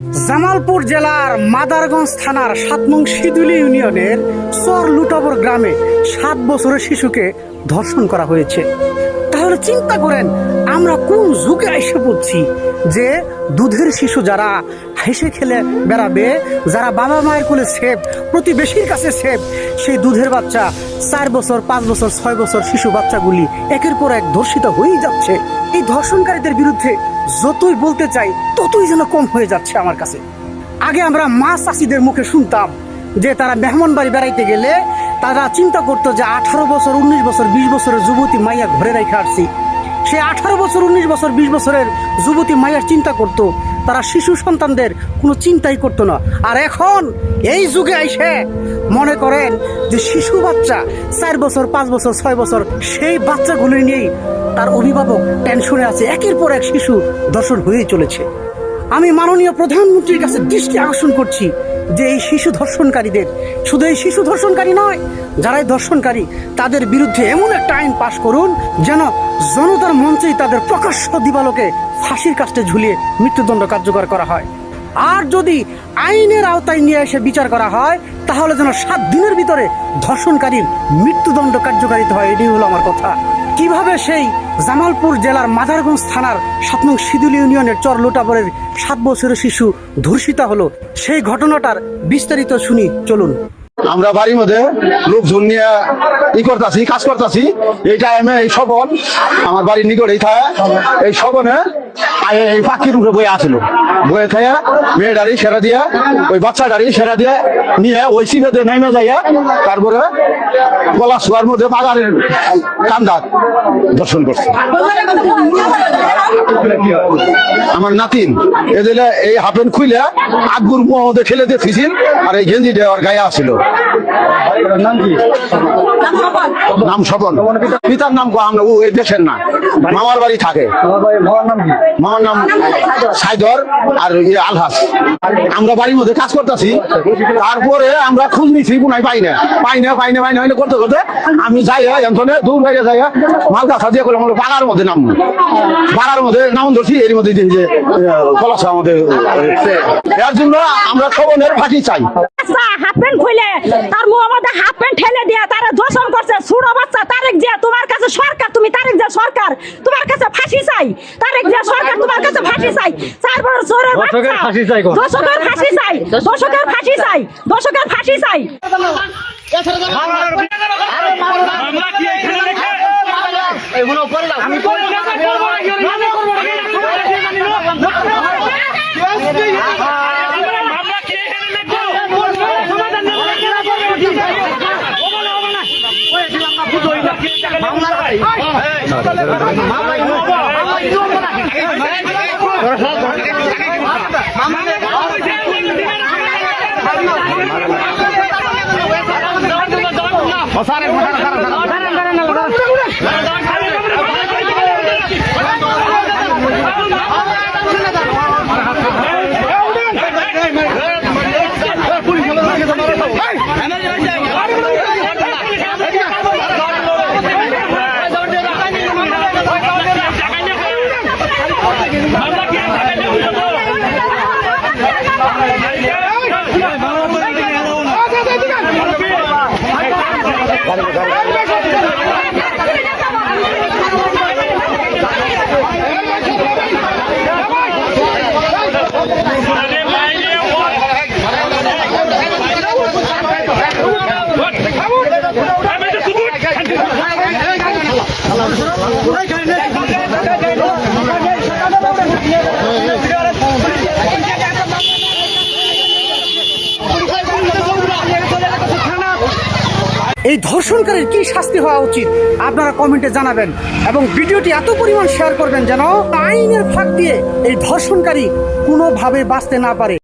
জামালপুর জেলার মাদারগঞ্জ থানার ৭ নং শিদুলি ইউনিয়নের চর লুটাবর গ্রামে ৭ বছরের শিশুকে ধর্ষণ করা হয়েছে। তাহলে চিন্তা করেন আমরা কোন যুগে এসে পড়ছি যে দুধের শিশু যারা হেসে খেলে বেড়াবে, যারা বাবা মায়ের কোলে সেফ, প্রতিবেশীর কাছে সেফ, সেই দুধের বাচ্চা ৪ বছর ৫ বছর ৬ বছর শিশু বাচ্চাগুলি একের পর এক ধর্ষিত হয়েই যাচ্ছে। এই ধর্ষণকারীদের বিরুদ্ধে যতই বলতে চাই ততই যেন কম হয়ে যাচ্ছে আমার কাছে। আগে আমরা মা চাষিদের মুখে শুনতাম যে তারা মেহমান বাড়ি বেড়াইতে গেলে তারা চিন্তা করতো যে ১৮ বছর ১৯ বছর ২০ বছরের যুবতী মাইয়া ঘরে রেখে আসছি। সে ১৮ বছর ১৯ বছর ২০ বছরের যুবতী মাইয়ার চিন্তা করতো, তারা শিশু সন্তানদের কোনো চিন্তাই করতো না। আর এখন এই যুগে আইসে মনে করেন যে শিশু বাচ্চা ৪ বছর ৫ বছর ৬ বছর সেই বাচ্চাগুলি নিয়েই তার অভিভাবক টেনশনে আছে, একের পর এক শিশু ধর্ষণ হয়েই চলেছে। আমি মাননীয় প্রধানমন্ত্রীর কাছে দৃষ্টি আকর্ষণ করছি যে এই শিশু ধর্ষণকারীদের, শুধু এই শিশু ধর্ষণকারী নয়, যারাই ধর্ষণকারী তাদের বিরুদ্ধে এমন একটা আইন পাশ করুন যেন জনতার মঞ্চেই তাদের প্রকাশ্য দিবালোকে ফাঁসির কাস্টে ঝুলিয়ে মৃত্যুদণ্ড কার্যকর করা হয়। আর যদি আইনের আওতায় নিয়ে এসে বিচার করা হয় তাহলে যেন ৭ দিনের ভিতরে ধর্ষণকারীর মৃত্যুদণ্ড কার্যকারিত হয়। এটাই হলো আমার কথা। কিভাবে সেই জামালপুর জেলার মাদারগঞ্জ থানার ৭ নং শিদুলি ইউনিয়নের চর লোটাবরের 7 বছরের শিশু ধর্ষিতা হলো, সেই ঘটনাটার বিস্তারিত শুনি চলুন। আমরা বাড়ির মধ্যে লোকজন নিয়ে করতেছি, কাজ করতেছি। এই টাইমে এই শবন আমার বাড়ির নিকটেই থাকে। এই শবনে এই পাখির উপরে বয়ে আসছিল, বয়ে খাইয়া মেয়েটারি সেরা দিয়া ওই বাচ্চাটারি সেরা দিয়ে নিয়ে ওই সিনেতে নেমে যাইয়া তারপরে গলা শোয়ার মধ্যে বাগানের কান্দার দর্শন করছে। আমার নাতিন এদের এই হাফেন খুইলে আগুর মধ্যে ঠেলে দিয়ে ফিছিল আর এই গেঞ্জি দেওয়ার গায়ে আসছিল। নাম স্বপন, পিতার নাম আমরা ও এই দেশের না, মামার বাড়ি থাকে। মামার নাম সাইদর আর আলহাস। আমরা বাড়ির মধ্যে কাজ করতেছি, তারপরে আমরা খোঁজ নিছি, পুনাই পাই না করতে করতে আমি যাই এখানে দূর বাইরে যাই মাল গাছা দিয়ে করলাম পাড়ার মধ্যে নাম, পাড়ার মধ্যে নাম ধরছি। এর মধ্যে যে কলাস আমাদের, এর জন্য আমরা খবরের ফাঁকি চাই। হাফ প্যান্ট খুলে তার মুখ আমাদের হাফ প্যান্ট ঠেলে দিয়া তারা ধর্ষণ করছে। ছোট বাচ্চা তারেক জিয়া তোমার কাছে সরকার, তুমি তারেক জিয়া সরকার তোমার কাছে ফাঁসি চাই। তারেক জিয়া সরকার তোমার কাছে ফাঁসি চাই। 4 বছরের বাচ্চা দর্শকের ফাঁসি চাই, দর্শকের ফাঁসি চাই, দর্শকের ফাঁসি চাই। এই ধর্ষণকারীর কি শাস্তি হওয়া উচিত আপনারা কমেন্টে জানাবেন এবং ভিডিওটি এত পরিমাণ শেয়ার করবেন যেন আইনের ফাঁক দিয়ে এই ধর্ষণকারী কোনোভাবে বাঁচতে না পারে।